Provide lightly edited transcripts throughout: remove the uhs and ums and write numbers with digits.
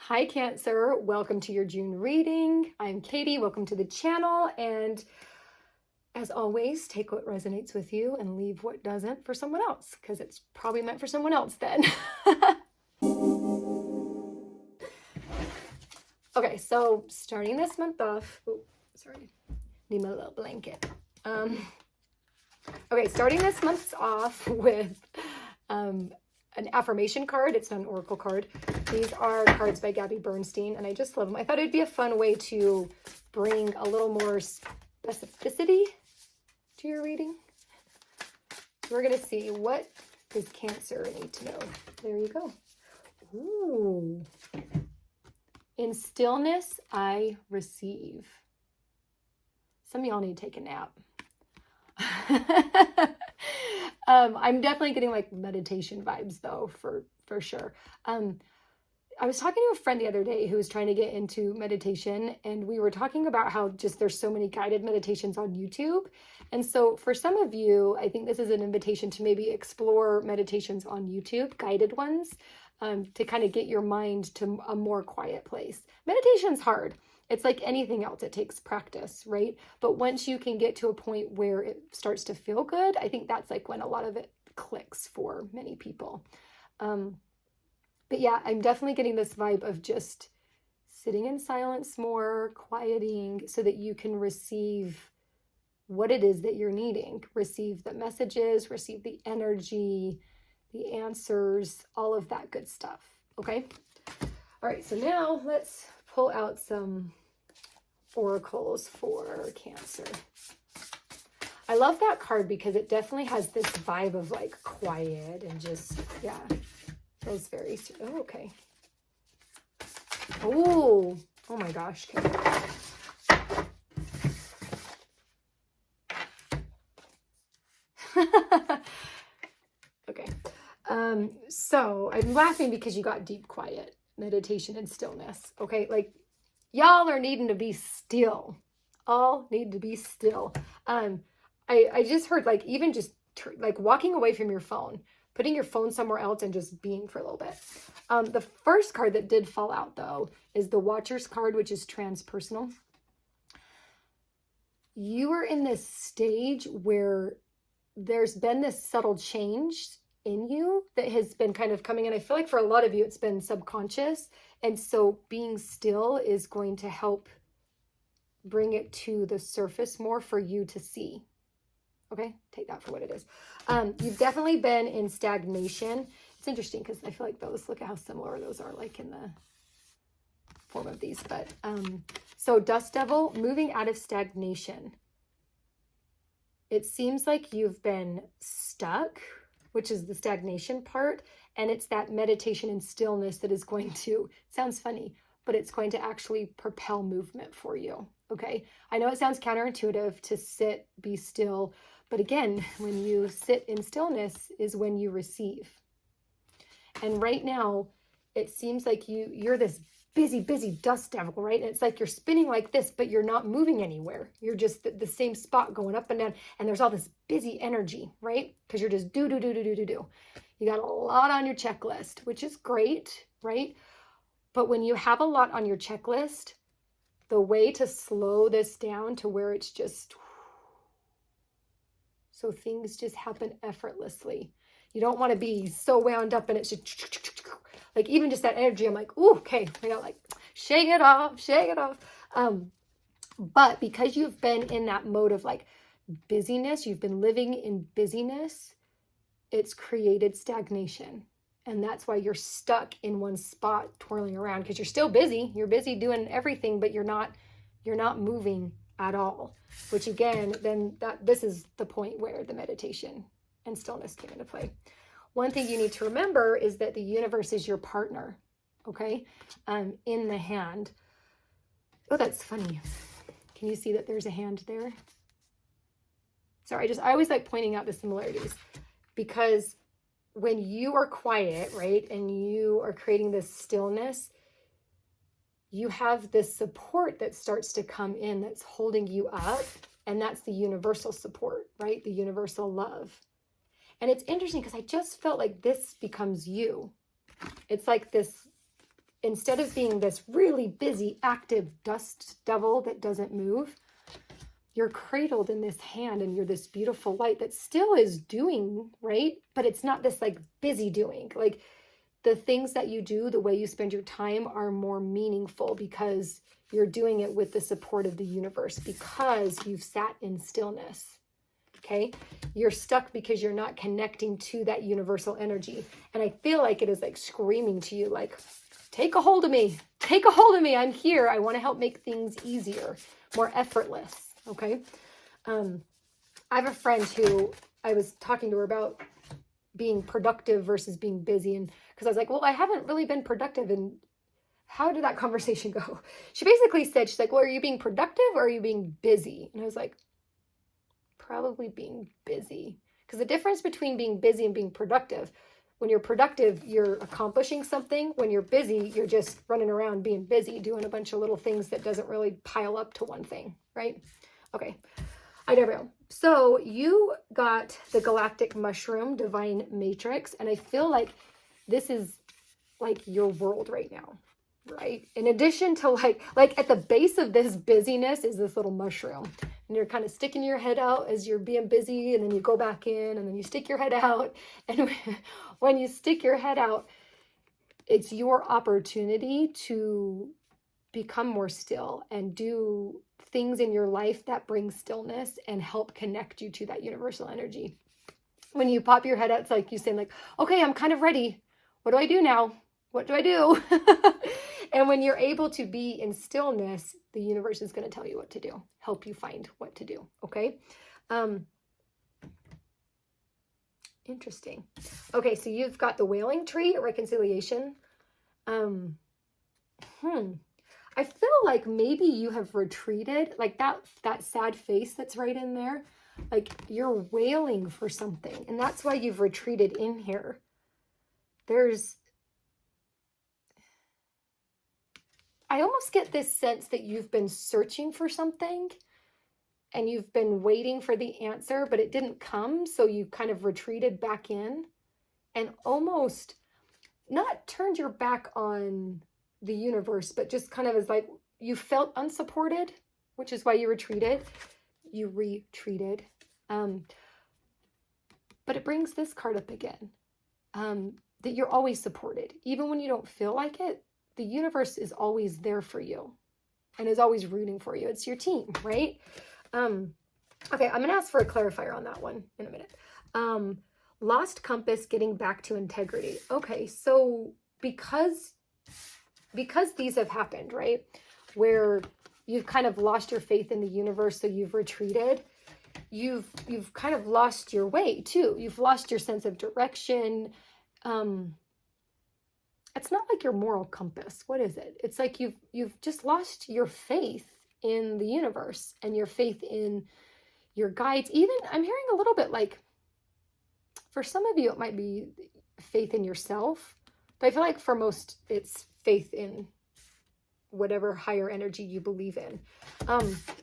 Hi Cancer, welcome to your June reading. I'm Katie, welcome to the channel, and as always, take what resonates with you and leave what doesn't for someone else, because it's probably meant for someone else then. Okay, so starting this month off, need my little blanket. Okay, starting this month off with an affirmation card. It's not an oracle card. These are cards by Gabby Bernstein, and I just love them. I thought it'd be a fun way to bring a little more specificity to your reading. So we're going to see, what does Cancer need to know? There you go. Ooh. In stillness, I receive. Some of y'all need to take a nap. I'm definitely getting like meditation vibes though, for sure. I was talking to a friend the other day who was trying to get into meditation, and we were talking about how just there's so many guided meditations on YouTube. And so for some of you, I think this is an invitation to maybe explore meditations on YouTube, guided ones, to kind of get your mind to a more quiet place. Meditation's hard. It's like anything else, it takes practice, right? But once you can get to a point where it starts to feel good, I think that's like when a lot of it clicks for many people. But yeah, I'm definitely getting this vibe of just sitting in silence more, quieting, so that you can receive what it is that you're needing. Receive the messages, receive the energy, the answers, all of that good stuff, okay? All right, so now let's pull out some oracles for Cancer. I love that card because it definitely has this vibe of like quiet and just, yeah, feels very, oh, okay. Oh my gosh. Okay. So I'm laughing because you got deep quiet, meditation and stillness. Okay. Like y'all are needing to be still. All need to be still. I just heard like even just like walking away from your phone, putting your phone somewhere else and just being for a little bit. The first card that did fall out though is the Watcher's card, which is transpersonal. You are in this stage where there's been this subtle change in you that has been kind of coming in. I feel like for a lot of you, it's been subconscious. And so being still is going to help bring it to the surface more for you to see. Okay, take that for what it is. You've definitely been in stagnation. It's interesting because I feel like those, look at how similar those are like in the form of these. But so Dust Devil, moving out of stagnation. It seems like you've been stuck, which is the stagnation part. And it's that meditation and stillness that is going to, sounds funny, but it's going to actually propel movement for you. Okay. I know it sounds counterintuitive to sit, be still, but again, when you sit in stillness is when you receive. And right now, it seems like you're this busy dust devil, right? And it's like you're spinning like this, but you're not moving anywhere. You're just the same spot going up and down, and there's all this busy energy, right? Because you're just do. You got a lot on your checklist, which is great, right? But when you have a lot on your checklist, the way to slow this down to where it's just, so things just happen effortlessly. You don't want to be so wound up and it's just, like even just that energy, I'm like, ooh, okay, I got like, shake it off. But because you've been in that mode of like busyness, you've been living in busyness, it's created stagnation. And that's why you're stuck in one spot twirling around, because you're still busy. You're busy doing everything, but you're not moving at all. Which again, then this is the point where the meditation and stillness came into play. One thing you need to remember is that the universe is your partner, okay? In the hand. Oh, that's funny. Can you see that there's a hand there? Sorry, I always like pointing out the similarities, because when you are quiet, right, and you are creating this stillness, you have this support that starts to come in that's holding you up, and that's the universal support, right? The universal love. And it's interesting because I just felt like this becomes you. It's like this instead of being this really busy, active dust devil that doesn't move, you're cradled in this hand and you're this beautiful light that still is doing, right? But it's not this like busy doing. Like the things that you do, the way you spend your time are more meaningful because you're doing it with the support of the universe, because you've sat in stillness. Okay, you're stuck because you're not connecting to that universal energy. And I feel like it is like screaming to you, like, take a hold of me. Take a hold of me. I'm here. I want to help make things easier, more effortless. Okay. I have a friend who I was talking to her about being productive versus being busy. And because I was like, well, I haven't really been productive. And how did that conversation go? She basically said, she's like, well, are you being productive or are you being busy? And I was like, probably being busy. Because the difference between being busy and being productive, when you're productive, you're accomplishing something. When you're busy, you're just running around being busy, doing a bunch of little things that doesn't really pile up to one thing, right? Okay, I never know. So you got the Galactic Mushroom Divine Matrix, and I feel like this is like your world right now, right? In addition to like at the base of this busyness is this little mushroom. And you're kind of sticking your head out as you're being busy, and then you go back in, and then you stick your head out. And when you stick your head out, it's your opportunity to become more still and do things in your life that bring stillness and help connect you to that universal energy. When you pop your head out, it's like you saying like, okay, I'm kind of ready. What do I do now? What do I do? And when you're able to be in stillness, the universe is going to tell you what to do, help you find what to do. Okay. Interesting. Okay. So you've got the Wailing Tree, Reconciliation. I feel like maybe you have retreated, like that sad face that's right in there. Like you're wailing for something, and that's why you've retreated in here. I almost get this sense that you've been searching for something and you've been waiting for the answer, but it didn't come. So you kind of retreated back in and almost not turned your back on the universe, but just kind of as like you felt unsupported, which is why you retreated. You retreated. But it brings this card up again, that you're always supported. Even when you don't feel like it, the universe is always there for you and is always rooting for you. It's your team, right? Okay, I'm going to ask for a clarifier on that one in a minute. Lost compass, getting back to integrity. Okay, so because these have happened, right, where you've kind of lost your faith in the universe, so you've retreated, you've kind of lost your way too. You've lost your sense of direction. It's not like your moral compass. What is it? It's like you've just lost your faith in the universe and your faith in your guides. Even I'm hearing a little bit like, for some of you, it might be faith in yourself, but I feel like for most, it's faith in whatever higher energy you believe in.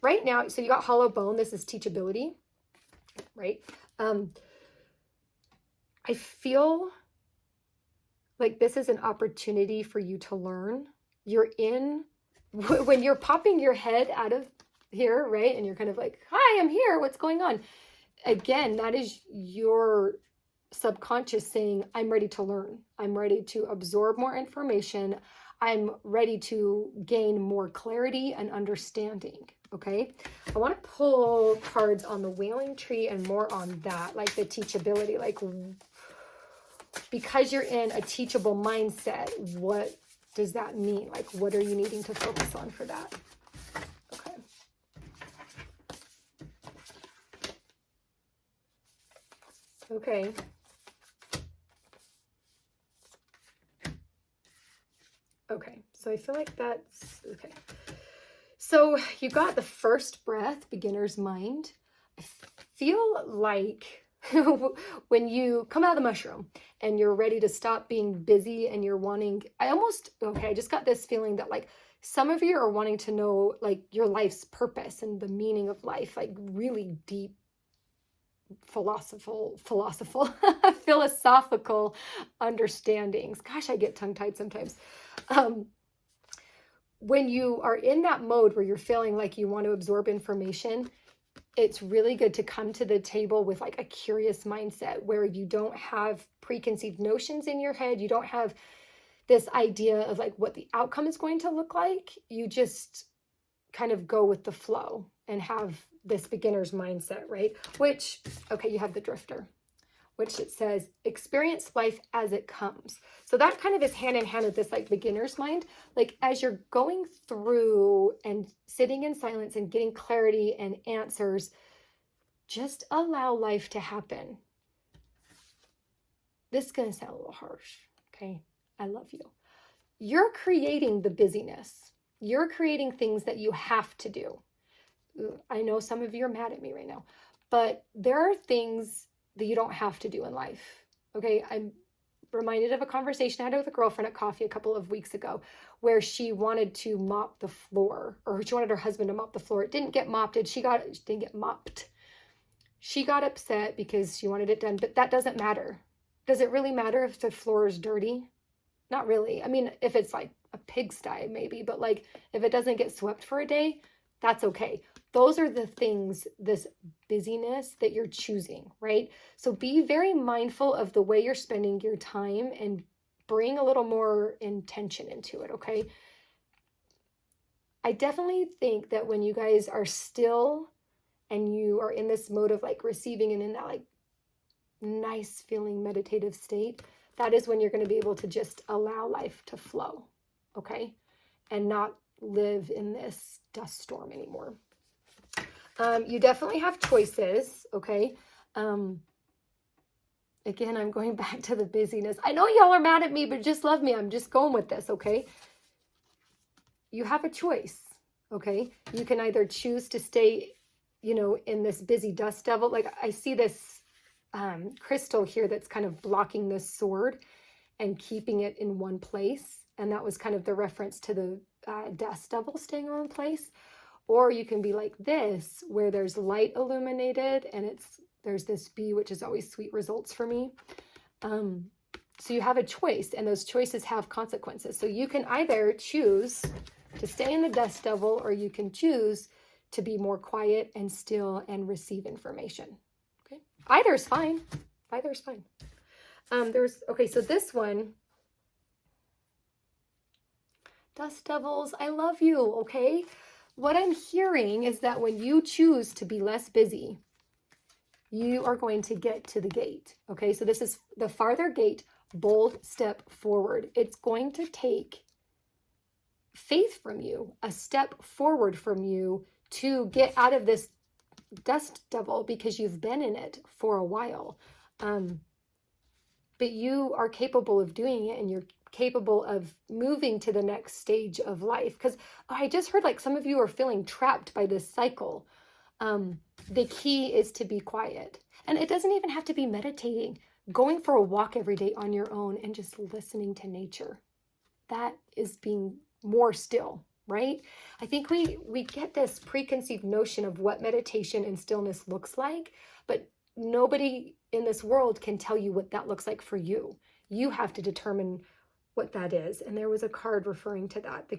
Right now, so you got hollow bone. This is teachability, right? I feel like this is an opportunity for you to learn. When you're popping your head out of here, right? And you're kind of like, hi, I'm here. What's going on? Again, that is your subconscious saying, I'm ready to learn. I'm ready to absorb more information. I'm ready to gain more clarity and understanding. Okay. I want to pull cards on the Wailing Tree and more on that, like the teachability, like because you're in a teachable mindset, what does that mean? Like, what are you needing to focus on for that? Okay. Okay. Okay. So I feel like that's okay. So you got the first breath, beginner's mind. I feel like when you come out of the mushroom and you're ready to stop being busy and you're wanting, I just got this feeling that like some of you are wanting to know like your life's purpose and the meaning of life, like really deep philosophical understandings. Gosh, I get tongue-tied sometimes. When you are in that mode where you're feeling like you want to absorb information, it's really good to come to the table with like a curious mindset where you don't have preconceived notions in your head. You don't have this idea of like what the outcome is going to look like. You just kind of go with the flow and have this beginner's mindset, right? Which, okay, you have the drifter, which it says experience life as it comes. So that kind of is hand in hand with this like beginner's mind. Like as you're going through and sitting in silence and getting clarity and answers, just allow life to happen. This is going to sound a little harsh, okay? I love you. You're creating the busyness. You're creating things that you have to do. I know some of you are mad at me right now, but there are things that you don't have to do in life. Okay, I'm reminded of a conversation I had with a girlfriend at coffee a couple of weeks ago where she wanted to mop the floor, or she wanted her husband to mop the floor. It didn't get mopped. She didn't get mopped. She got upset because she wanted it done, but that doesn't matter. Does it really matter if the floor is dirty? Not really. I mean, if it's like a pigsty, maybe, but like if it doesn't get swept for a day, that's okay. Those are the things, this busyness that you're choosing, right? So be very mindful of the way you're spending your time and bring a little more intention into it, okay? I definitely think that when you guys are still and you are in this mode of like receiving and in that like nice feeling meditative state, that is when you're going to be able to just allow life to flow, okay? And not live in this dust storm anymore. You definitely have choices, okay? Again, I'm going back to the busyness. I know y'all are mad at me, but just love me. I'm just going with this, okay? You have a choice, okay? You can either choose to stay, in this busy dust devil. Like I see this crystal here that's kind of blocking this sword and keeping it in one place. And that was kind of the reference to the dust devil staying in one place. Or you can be like this, where there's light illuminated and there's this bee, which is always sweet results for me. So you have a choice, and those choices have consequences. So you can either choose to stay in the dust devil, or you can choose to be more quiet and still and receive information. Okay, either is fine. Either is fine. Okay, so this one, dust devils, I love you, okay? What I'm hearing is that when you choose to be less busy, you are going to get to the gate, okay? So this is the farther gate, bold step forward. It's going to take faith from you, a step forward from you to get out of this dust devil because you've been in it for a while. But you are capable of doing it, and you're capable of moving to the next stage of life. Because I just heard like some of you are feeling trapped by this cycle. The key is to be quiet. And it doesn't even have to be meditating. Going for a walk every day on your own and just listening to nature. That is being more still, right? I think we get this preconceived notion of what meditation and stillness looks like, but nobody in this world can tell you what that looks like for you. You have to determine what that is. And there was a card referring to that.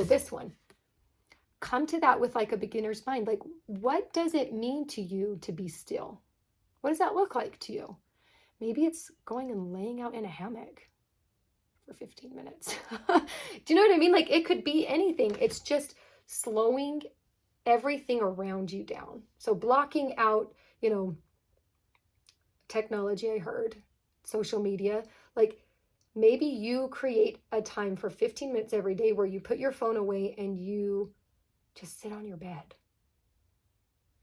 This one. Come to that with like a beginner's mind. Like, what does it mean to you to be still? What does that look like to you? Maybe it's going and laying out in a hammock for 15 minutes. Do you know what I mean? Like, it could be anything. It's just slowing everything around you down. So blocking out, technology, I heard, social media. Like, maybe you create a time for 15 minutes every day where you put your phone away and you just sit on your bed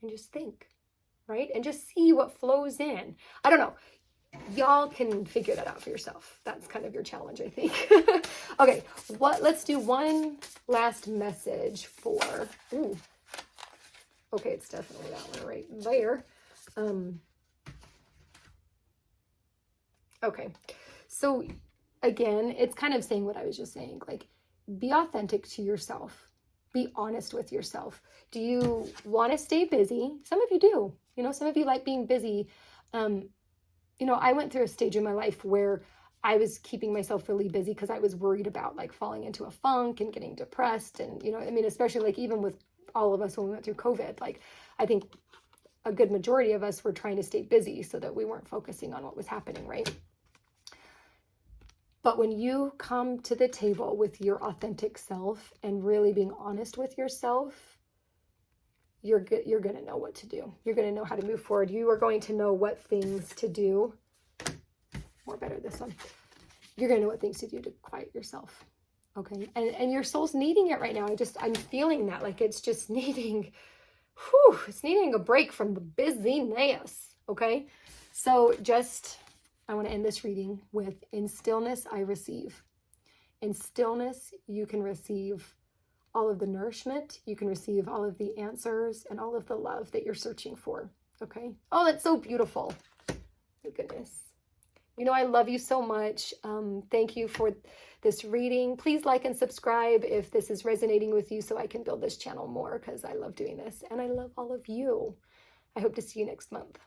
and just think, right? And just see what flows in. I don't know. Y'all can figure that out for yourself. That's kind of your challenge, I think. Okay, let's do one last message for, okay, it's definitely that one right there. Okay, so again, it's kind of saying what I was just saying, like, be authentic to yourself. Be honest with yourself. Do you want to stay busy? Some of you do. Some of you like being busy. I went through a stage in my life where I was keeping myself really busy because I was worried about like falling into a funk and getting depressed. And, you know, I mean, especially like even with all of us when we went through COVID, like I think a good majority of us were trying to stay busy so that we weren't focusing on what was happening, right? But when you come to the table with your authentic self and really being honest with yourself, you're going to know what to do. You're going to know how to move forward. You are going to know what things to do. More better this one. You're going to know what things to do to quiet yourself. Okay. And your soul's needing it right now. I'm feeling that, like it's just needing, it's needing a break from the busyness. Okay. So I want to end this reading with, in stillness, I receive. In stillness, you can receive all of the nourishment. You can receive all of the answers and all of the love that you're searching for. Okay. Oh, that's so beautiful. My goodness. You know, I love you so much. Thank you for this reading. Please like and subscribe if this is resonating with you so I can build this channel more, because I love doing this and I love all of you. I hope to see you next month.